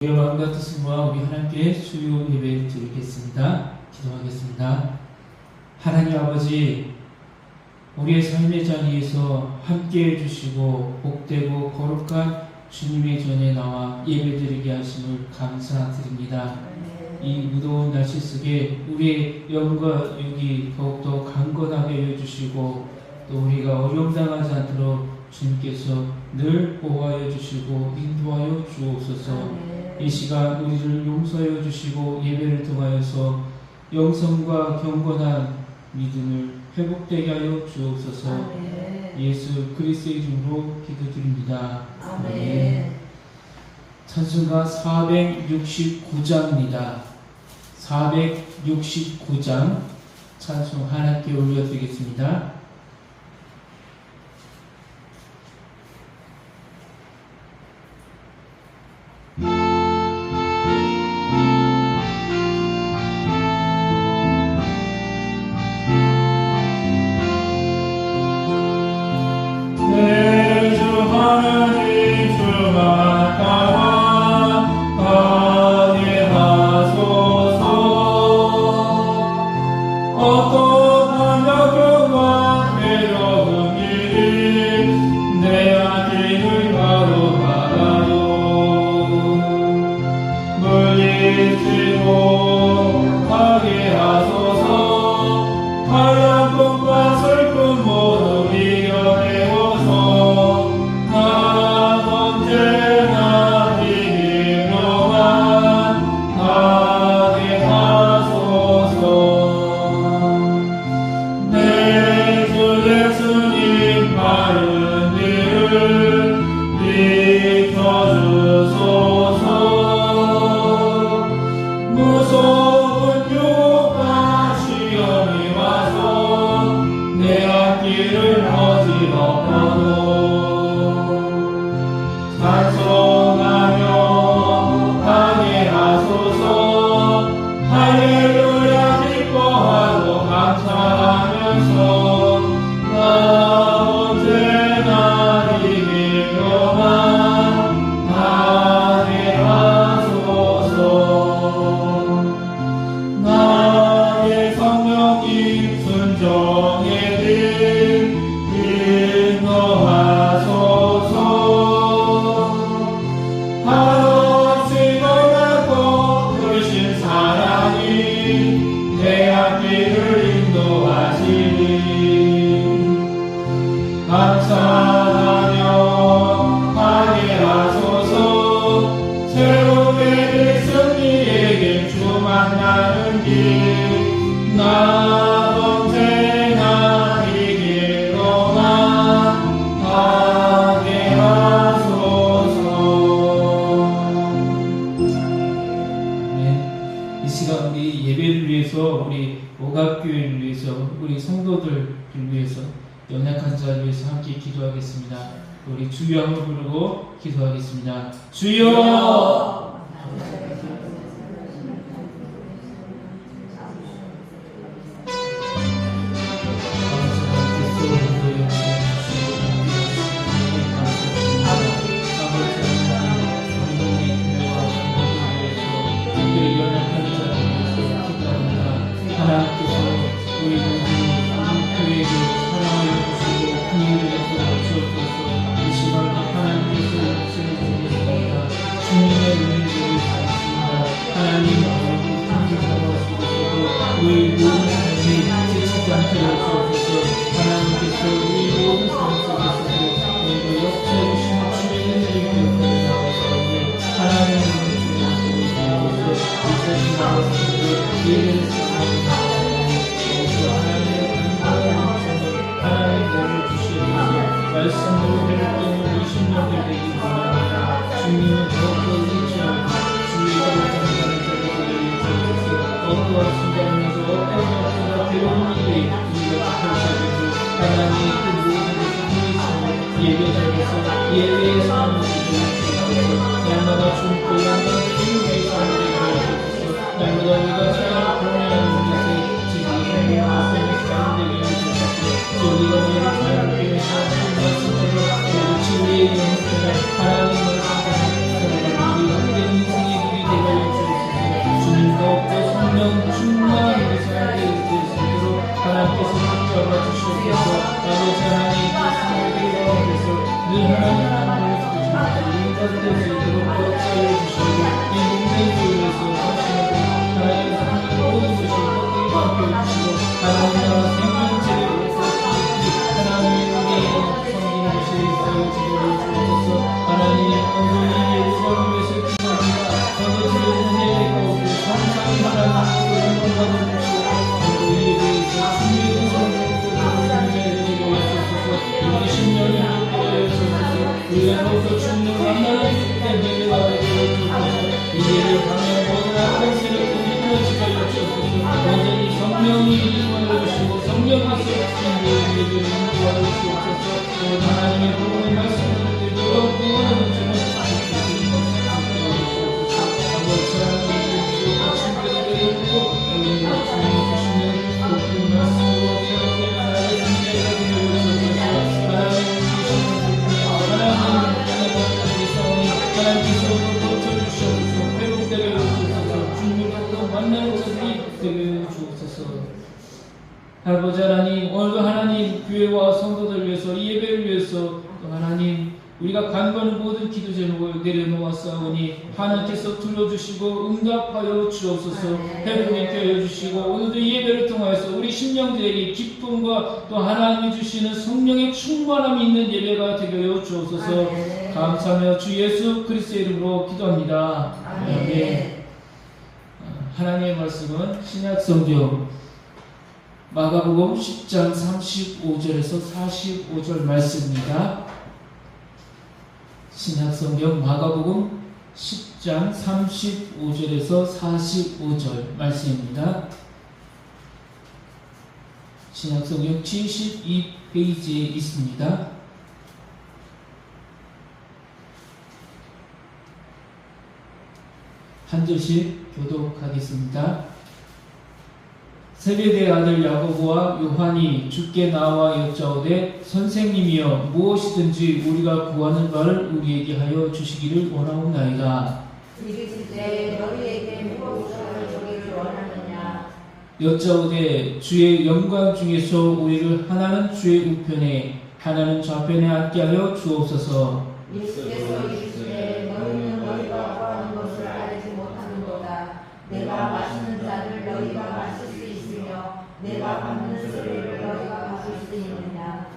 우리의 마음과 뜻을 모아 우리 하나님께 수요 예배를 드리겠습니다. 기도하겠습니다. 하나님 아버지, 우리의 삶의 자리에서 함께해 주시고 복되고 거룩한 주님의 전에 나와 예배드리게 하심을 감사드립니다. 이 무더운 날씨 속에 우리의 영과 육이 더욱더 강건하게 해주시고 또 우리가 어려움 당하지 않도록 주님께서 늘 보호하여 주시고 인도하여 주옵소서. 이 시간 우리를 용서하여 주시고 예배를 통하여서 영성과 경건한 믿음을 회복되게 하여 주옵소서. 아멘. 예수 그리스도의 이름으로 기도드립니다. 아멘. 찬송가 469장입니다. 469장 찬송 하나님께 올려드리겠습니다. 우리 오각교회를 위해서 우리 성도들을 위해서 연약한 자를 위해서 함께 기도하겠습니다. 우리 주여 한번 부르고 기도하겠습니다. 주여! 우리가 너를 자유롭게 하시는 말씀대로 지혜의 영혼을 거듭될 수 있도록 역사해 주시고 이 몸된 교회에서 하시는 하나님의 하나님 모든 것이 헛되게 함께 해주시고 하나님 나라 생명체를 하나님의 성기는 것이 있어요 지도를 주옵소서. 하나님 오늘 이 예루살렘을 위해서 기도합니다. 전도지를 은혜의 가운데 성상이 하나님으로 영광받아 주시고 오늘 이 예배에서 주님의 성령을 드리게 하옵소서. 우리 심령이 함께 하옵소서. 우리가 더욱더 주님을 만나는 때가 되게 주옵소서. 이 예를 방해 모든 악한 세력들이 무너지게 하옵소서. 완전히 성령이 임하여 주시고 성령께서 주님의 예배를 인도하여 주옵소서. 하나님의 복음의 말씀을 드리도록 구원을 주옵소서. 아버지 하나님, 오늘도 하나님 교회와 성도들 위해서 이 예배를 위해서 또 하나님 우리가 간구하는 모든 기도 제목을 내려놓았사오니 하나님께서 들어주시고 응답하여 주옵소서. 회복이 있게 하여 주시고 오늘도 이 예배를 통하여서 우리 심령들에게 기쁨과 또 하나님이 주시는 성령의 충만함이 있는 예배가 되게 하여 주옵소서. 감사하며 주 예수 그리스도의 이름으로 기도합니다. 아멘. 하나님의 말씀은 신약성경 마가복음 10장 35절에서 45절 말씀입니다. 신약성경 마가복음 10장 35절에서 45절 말씀입니다. 신약성경 72페이지에 있습니다. 한 절씩 교독하겠습니다. 세베대의 아들 야고보와 요한이 주께 나와 여짜오되 선생님이여 무엇이든지 우리가 구하는 바를 우리에게 하여 주시기를 원하옵나이다. 이르시되 너희에게 무엇을 주기를 원하느냐. 여짜오되 주의 영광 중에서 우리를 하나는 주의 우편에 하나는 좌편에 앉게 하여 주옵소서. 예수께서 이르시되 너희는 너희가 구하는 것을 알지 못하는도다. 내가 마시는 잔을 너희가 마실 수 있으며 내가 받는 세례를 너희가 받을 수 있느냐.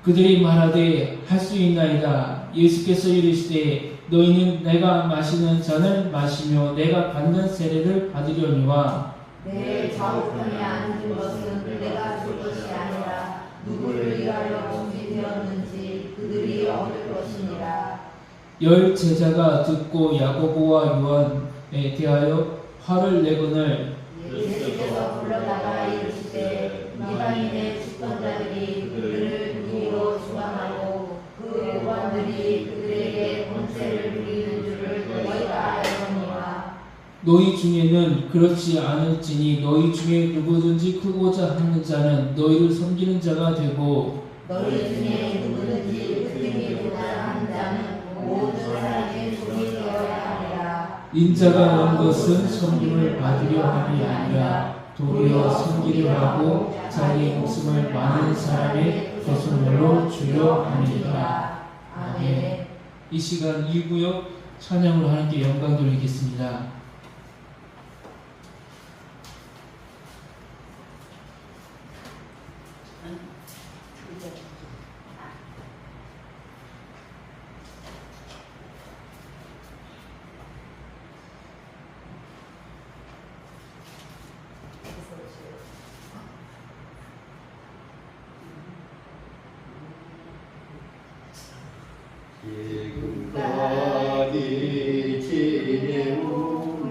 그들이 말하되 할 수 있나이다. 예수께서 이르시되 너희는 내가 마시는 잔을 마시며 내가 받는 세례를 받으려니와 내 좌우편에 앉은 것은 내가 줄 것이 아니라 누구를 위하여 준비되었는지 그들이 얻을 것이니라. 열 제자가 듣고 야고보와 요한에 대하여 화를 내거늘 예수께서 불러다가 이르시되 이방인의 주권자들이 그들을 임의로 주관하고 그 고관들이 그들에게 권세를 부리는 줄을 너희가 알거니와 너희 중에는 그렇지 않을지니 너희 중에 누구든지 크고자 하는 자는 너희를 섬기는 자가 되고 너희 중에 누구든지 크게 하는 자는 모든 사람의 종이 되어야 하리라. 인자가 온 것은 섬김을 받으려 함이 아니라 도리어 섬기려 하고 자기의 목숨을 많은 사람의 대속물로 주려 함이니라. 아멘. 이 시간 2구역 찬양으로 하나님께 영광 돌리겠습니다. 지금까지 지내온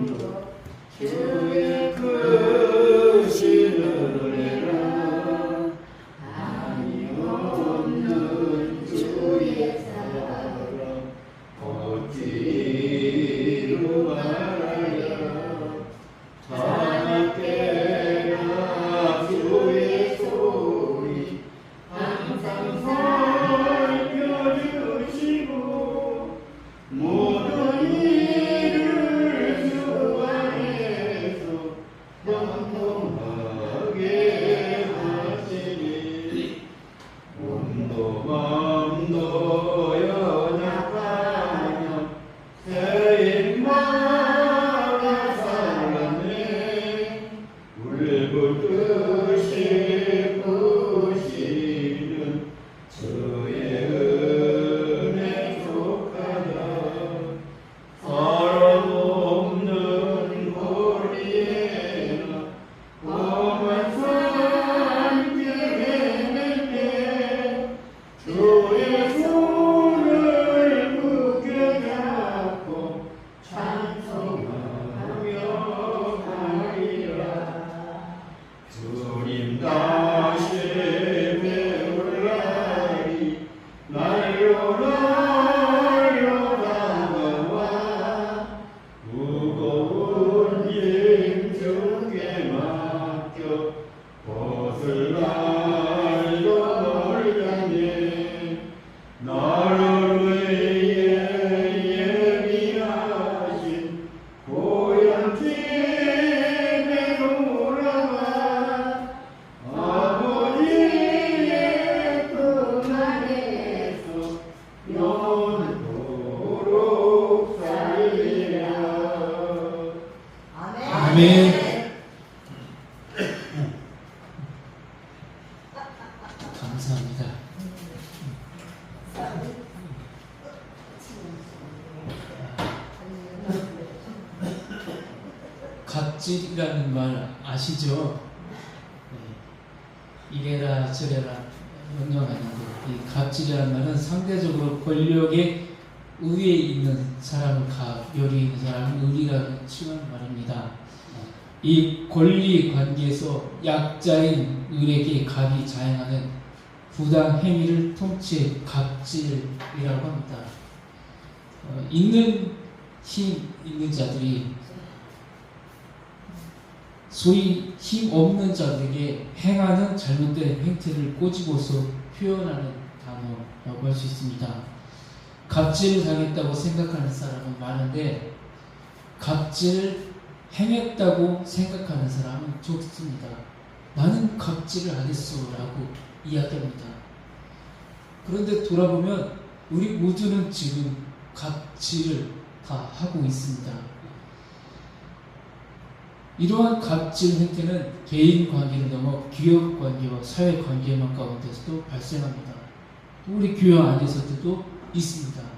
아멘. 감사합니다. 갑질이라는 말 아시죠? 네. 이래라 저래라 명령 아닌데, 이 갑질이라는 말은 상대적으로 권력의 우위에 있는 사람을 열이 있는 사람을 의리라고 칭하는 말입니다. 이 권리 관계에서 약자인 을에게 갑이 자행하는 부당 행위를 통째 갑질이라고 합니다. 있는 힘 있는 자들이 소위 힘 없는 자들에게 행하는 잘못된 행태를 꼬집어서 표현하는 단어라고 할 수 있습니다. 갑질을 당했다고 생각하는 사람은 많은데 갑질을 행했다고 생각하는 사람은 적습니다. 나는 갑질을 안 했어 라고 이야기합니다. 그런데 돌아보면 우리 모두는 지금 갑질을 다 하고 있습니다. 이러한 갑질 행태는 개인 관계를 넘어 기업 관계와 사회 관계만 가운데서도 발생합니다. 우리 교회 안에서도 있습니다.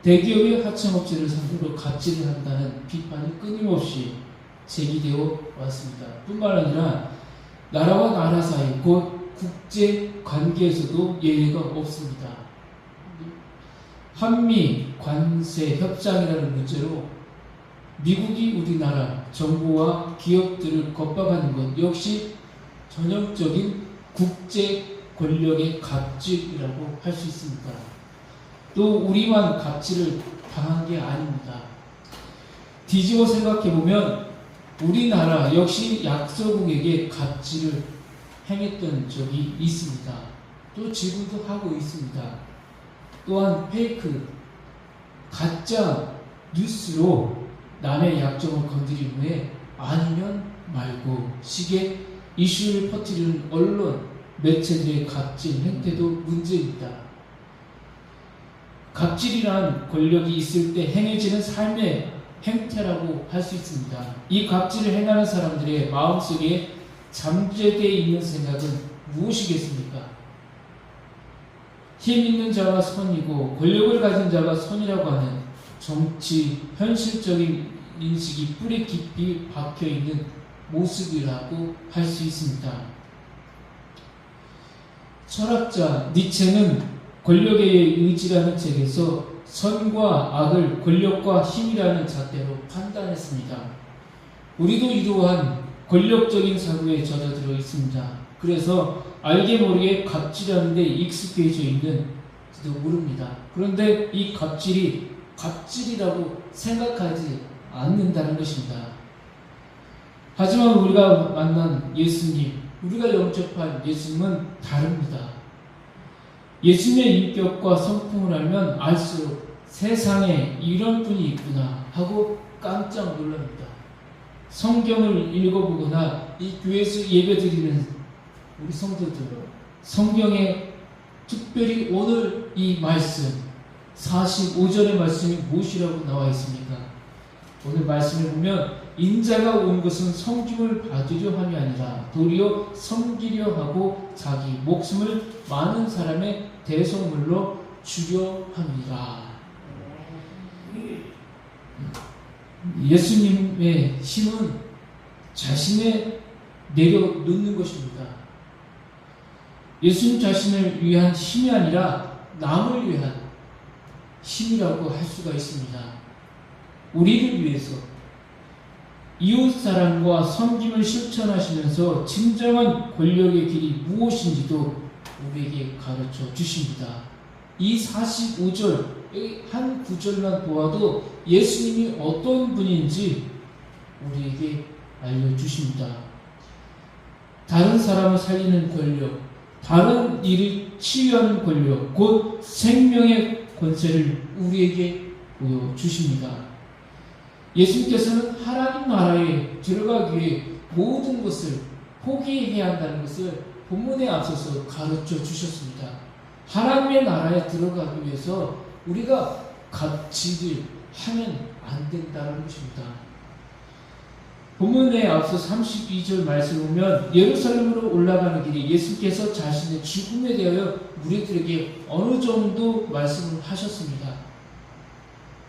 대기업의 하청업체를 상대로 갑질을 한다는 비판이 끊임없이 제기되어 왔습니다. 뿐만 아니라 나라와 나라 사이 곧 국제 관계에서도 예외가 없습니다. 한미 관세 협상이라는 문제로 미국이 우리나라 정부와 기업들을 겁박하는 것 역시 전형적인 국제 권력의 갑질이라고 할 수 있습니다. 또 우리만 갑질을 당한 게 아닙니다. 뒤집어 생각해보면 우리나라 역시 약소국에게 갑질을 행했던 적이 있습니다. 또 지금도 하고 있습니다. 또한 페이크, 가짜 뉴스로 남의 약점을 건드린 후에 아니면 말고 식의 이슈를 퍼뜨리는 언론, 매체들의 갑질 행태도 문제입니다. 갑질이란 권력이 있을 때 행해지는 삶의 행태라고 할 수 있습니다. 이 갑질을 행하는 사람들의 마음속에 잠재되어 있는 생각은 무엇이겠습니까? 힘 있는 자가 선이고 권력을 가진 자가 선이라고 하는 정치 현실적인 인식이 뿌리 깊이 박혀있는 모습이라고 할 수 있습니다. 철학자 니체는 권력의 의지라는 책에서 선과 악을 권력과 힘이라는 잣대로 판단했습니다. 우리도 이러한 권력적인 사고에 젖어들어 있습니다. 그래서 알게 모르게 갑질하는 데 익숙해져 있는지도 모릅니다. 그런데 이 갑질이 갑질이라고 생각하지 않는다는 것입니다. 하지만 우리가 만난 예수님, 우리가 영접한 예수님은 다릅니다. 예수님의 인격과 성품을 알면 알수록 세상에 이런 분이 있구나 하고 깜짝 놀랍니다. 성경을 읽어보거나 이 교회에서 예배드리는 우리 성도들, 성경에 특별히 오늘 이 말씀 45절의 말씀이 무엇이라고 나와 있습니까? 오늘 말씀을 보면 인자가 온 것은 섬김을 받으려 함이 아니라 도리어 섬기려 하고 자기 목숨을 많은 사람의 대속물로 주려 함이라. 예수님의 힘은 자신에 내려놓는 것입니다. 예수님 자신을 위한 힘이 아니라 남을 위한 힘이라고 할 수가 있습니다. 우리를 위해서 이웃사랑과 섬김을 실천하시면서 진정한 권력의 길이 무엇인지도 우리에게 가르쳐 주십니다. 이 45절의 한 구절만 보아도 예수님이 어떤 분인지 우리에게 알려주십니다. 다른 사람을 살리는 권력, 다른 일을 치유하는 권력, 곧 생명의 권세를 우리에게 보여주십니다. 예수님께서는 하나님 나라에 들어가기 위해 모든 것을 포기해야 한다는 것을 본문에 앞서서 가르쳐 주셨습니다. 하나님의 나라에 들어가기 위해서 우리가 갑질을 하면 안 된다는 것입니다. 본문에 앞서 32절 말씀을 보면 예루살렘으로 올라가는 길이 예수께서 자신의 죽음에 대하여 무리들에게 어느 정도 말씀을 하셨습니다.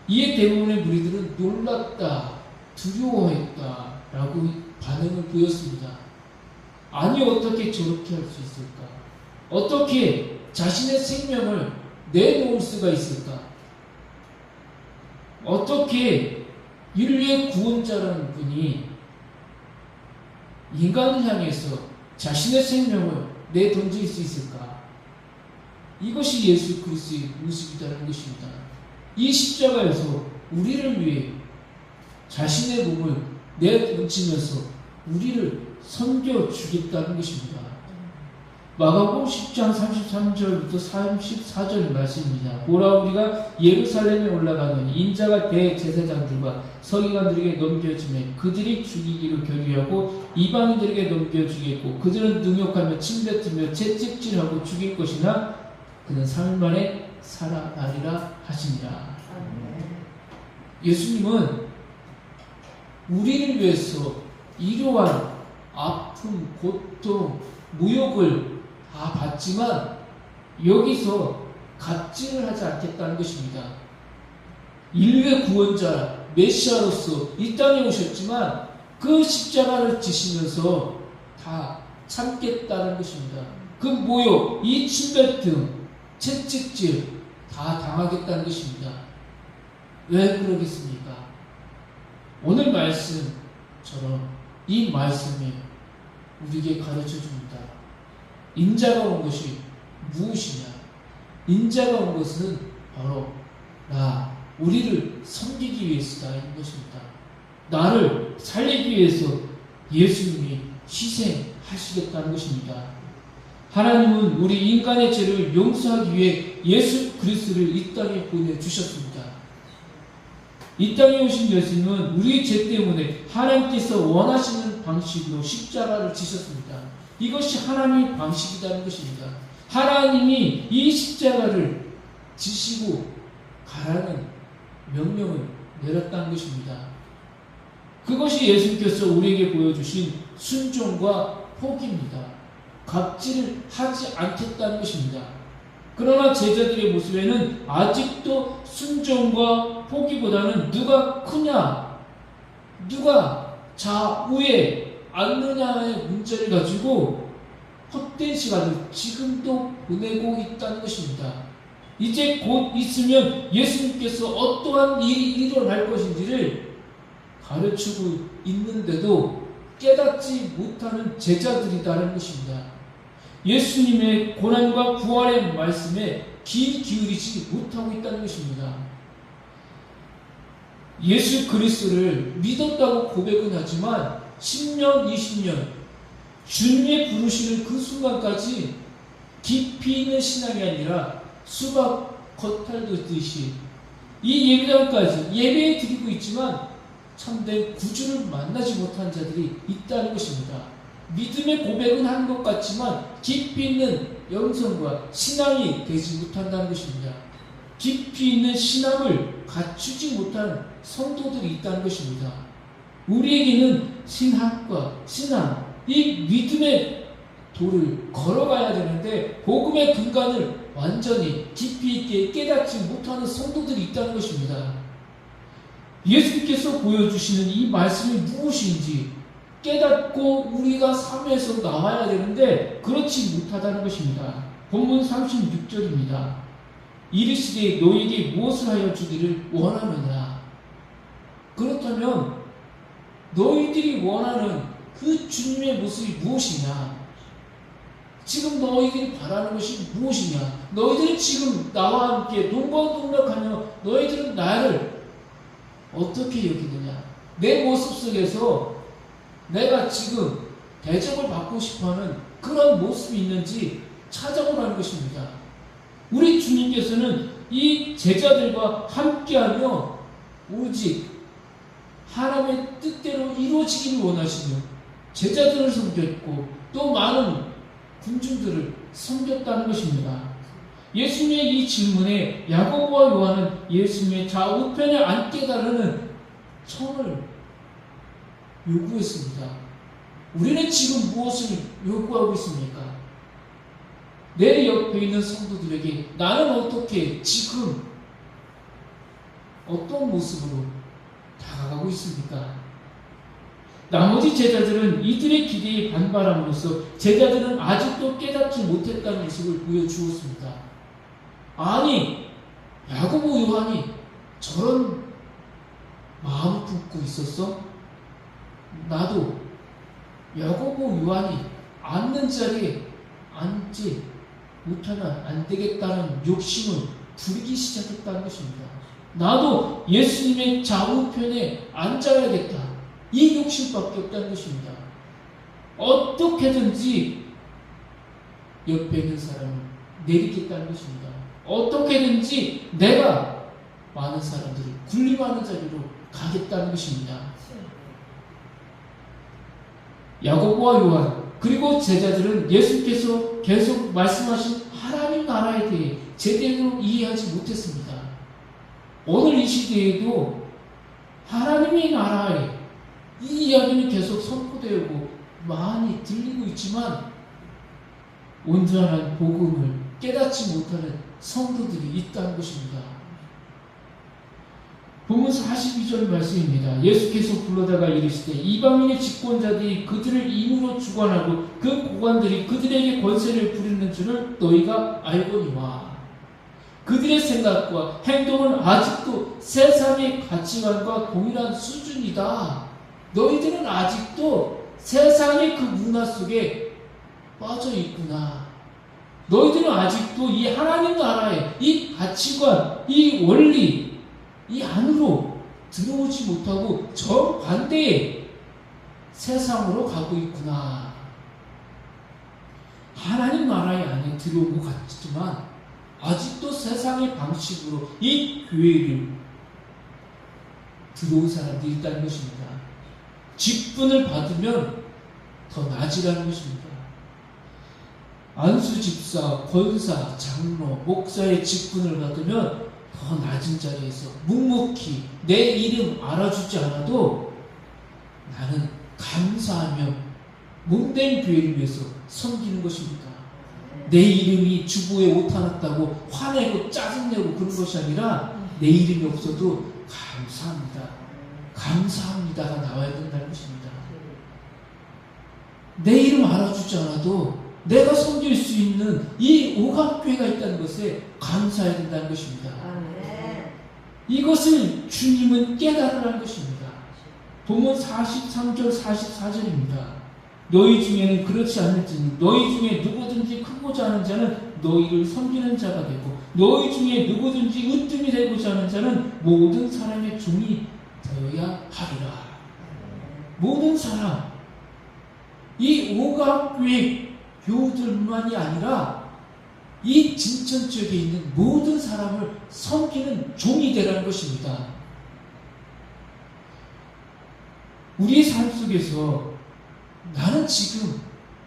이에 대부분의 무리들은 놀랐다, 두려워했다 라고 반응을 보였습니다. 아니 어떻게 저렇게 할 수 있을까? 어떻게 자신의 생명을 내놓을 수가 있을까? 어떻게 인류의 구원자라는 분이 인간을 향해서 자신의 생명을 내던질 수 있을까? 이것이 예수 그리스도의 모습이라는 것입니다. 이 십자가에서 우리를 위해 자신의 몸을 내던지면서 우리를 섬겨주겠다는 것입니다. 마가복음 10장 33절부터 34절 말씀입니다. 보라 우리가 예루살렘에 올라가는 인자가 대제사장들과 서기관들에게 넘겨지매 그들이 죽이기로 결의하고 이방인들에게 넘겨주겠고 그들은 능욕하며 침뱉으며 채찍질하고 죽일 것이나 그는 3일 만에 살아나리라 하시니라. 예수님은 우리를 위해서 이러한 아픔, 고통, 모욕을 다 받지만 여기서 갑질을 하지 않겠다는 것입니다. 인류의 구원자 메시아로서 이 땅에 오셨지만 그 십자가를 지시면서 다 참겠다는 것입니다. 그 모욕, 이 침뱉음, 채찍질 다 당하겠다는 것입니다. 왜 그러겠습니까? 오늘 말씀처럼 이 말씀이 우리에게 가르쳐 줍니다. 인자가 온 것이 무엇이냐? 인자가 온 것은 바로 우리를 섬기기 위해서다인 것입니다. 나를 살리기 위해서 예수님이 희생하시겠다는 것입니다. 하나님은 우리 인간의 죄를 용서하기 위해 예수 그리스도를 이 땅에 보내주셨습니다. 이 땅에 오신 예수님은 우리 죄 때문에 하나님께서 원하시는 방식으로 십자가를 지셨습니다. 이것이 하나님의 방식이라는 것입니다. 하나님이 이 십자가를 지시고 가라는 명령을 내렸다는 것입니다. 그것이 예수님께서 우리에게 보여주신 순종과 포기입니다. 갑질을 하지 않겠다는 것입니다. 그러나 제자들의 모습에는 아직도 순종과 포기보다는 누가 크냐, 누가 좌우에 앉느냐의 문제를 가지고 헛된 시간을 지금도 보내고 있다는 것입니다. 이제 곧 있으면 예수님께서 어떠한 일이 일어날 것인지를 가르치고 있는데도 깨닫지 못하는 제자들이라는 것입니다. 예수님의 고난과 부활의 말씀에 귀 기울이지 못하고 있다는 것입니다. 예수 그리스도를 믿었다고 고백은 하지만 10년, 20년 주님의 부르시는 그 순간까지 깊이 있는 신앙이 아니라 수박 겉핥듯이 이 예배당까지 예배에 드리고 있지만 참된 구주를 만나지 못한 자들이 있다는 것입니다. 믿음의 고백은 하는 것 같지만 깊이 있는 영성과 신앙이 되지 못한다는 것입니다. 깊이 있는 신앙을 갖추지 못한 성도들이 있다는 것입니다. 우리에게는 신학과 신앙, 이 믿음의 도를 걸어가야 되는데 복음의 근간을 완전히 깊이 있게 깨닫지 못하는 성도들이 있다는 것입니다. 예수님께서 보여주시는 이 말씀이 무엇인지 깨닫고 우리가 삶에서 나와야 되는데 그렇지 못하다는 것입니다. 본문 36절입니다. 이르시되 너에게 무엇을 하여 주기를 원하느냐? 그렇다면 너희들이 원하는 그 주님의 모습이 무엇이냐? 지금 너희들이 바라는 것이 무엇이냐? 너희들은 지금 나와 함께 동방동락하며 너희들은 나를 어떻게 여기느냐? 내 모습 속에서 내가 지금 대접을 받고 싶어하는 그런 모습이 있는지 찾아보라는 것입니다. 우리 주님께서는 이 제자들과 함께하며 오직 하나님의 뜻대로 이루어지기를 원하시며 제자들을 섬겼고 또 많은 군중들을 섬겼다는 것입니다. 예수님의 이 질문에 야고보와 요한은 예수님의 좌우편에 앉게 달라는 청을 요구했습니다. 우리는 지금 무엇을 요구하고 있습니까? 내 옆에 있는 성도들에게 나는 어떻게 지금 어떤 모습으로 다가가고 있습니까? 나머지 제자들은 이들의 기대에 반발함으로써 제자들은 아직도 깨닫지 못했다는 모습을 보여주었습니다. 아니, 야고보 요한이 저런 마음을 품고 있었어? 나도 야고보 요한이 앉는 자리에 앉지 못하면 안 되겠다는 욕심을 부리기 시작했다는 것입니다. 나도 예수님의 좌우편에 앉아야겠다. 이 욕심밖에 없다는 것입니다. 어떻게든지 옆에 있는 사람을 내리겠다는 것입니다. 어떻게든지 내가 많은 사람들을 군림하는 자리로 가겠다는 것입니다. 야고보와 요한 그리고 제자들은 예수께서 계속 말씀하신 하나님 나라에 대해 제대로 이해하지 못했습니다. 오늘 이 시대에도 하나님의 나라에 이 이야기는 계속 선포되고 많이 들리고 있지만 온전한 복음을 깨닫지 못하는 성도들이 있다는 것입니다. 본문 42절 말씀입니다. 예수께서 불러다가 이르시되 이방인의 집권자들이 그들을 임으로 주관하고 그 고관들이 그들에게 권세를 부리는 줄을 너희가 알거니와 그들의 생각과 행동은 아직도 세상의 가치관과 동일한 수준이다. 너희들은 아직도 세상의 그 문화 속에 빠져 있구나. 너희들은 아직도 이 하나님 나라의 이 가치관, 이 원리, 이 안으로 들어오지 못하고 정반대의 세상으로 가고 있구나. 하나님 나라의 안에 들어온 것 같지만 아직도 세상의 방식으로 이 교회를 들어온 사람들이 있다는 것입니다. 직분을 받으면 더 나아지라는 것입니다. 안수 집사, 권사, 장로, 목사의 직분을 받으면 더 낮은 자리에서 묵묵히 내 이름 알아주지 않아도 나는 감사하며 몸된 교회를 위해서 섬기는 것입니다. 내 이름이 주보에 오타났다고 화내고 짜증내고 그런 것이 아니라 내 이름이 없어도 감사합니다. 감사합니다가 나와야 된다는 것입니다. 내 이름 알아주지 않아도 내가 섬길 수 있는 이 오각교회가 있다는 것에 감사해야 된다는 것입니다. 이것을 주님은 깨달으라는 것입니다. 본문 43절 44절입니다. 너희 중에는 그렇지 않을지니 너희 중에 누구든지 크고자 하는 자는 너희를 섬기는 자가 되고 너희 중에 누구든지 으뜸이 되고자 하는 자는 모든 사람의 종이 되어야 하리라. 모든 사람, 이 오각교회 교우들만이 아니라 이 진천 지역에 있는 모든 사람을 섬기는 종이 되라는 것입니다. 우리의 삶 속에서 나는 지금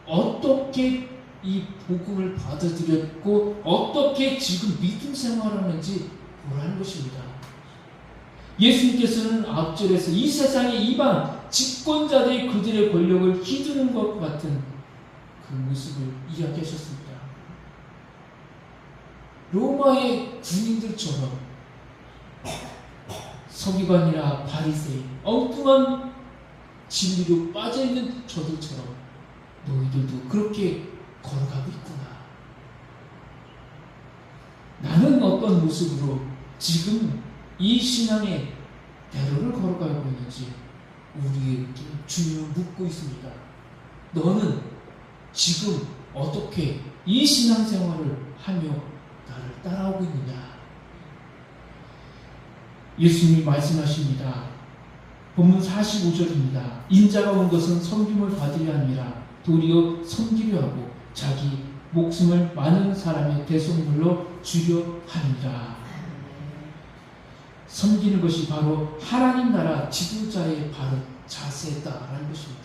어떻게 이 복음을 받아들였고 어떻게 지금 믿음 생활하는지 보라는 것입니다. 예수님께서는 앞절에서 이 세상의 이방 집권자들이 그들의 권력을 휘두르는 것 같은 그 모습을 이야기하셨습니다. 로마의 군인들처럼 서기관이나 바리새인, 엉뚱한 진리로 빠져있는 저들처럼 너희들도 그렇게 걸어가고 있구나. 나는 어떤 모습으로 지금 이 신앙의 대로를 걸어가고 있는지 우리에게 주님은 묻고 있습니다. 너는 지금 어떻게 이 신앙생활을 하며 나를 따라오고 있느냐? 예수님이 말씀하십니다. 본문 45절입니다. 인자가 온 것은 섬김을 받으려 함이라 도리어 섬기려 하고 자기 목숨을 많은 사람의 대속물로 주려 함이라. 섬기는 것이 바로 하나님 나라 지도자의 바른 자세다라는 것입니다.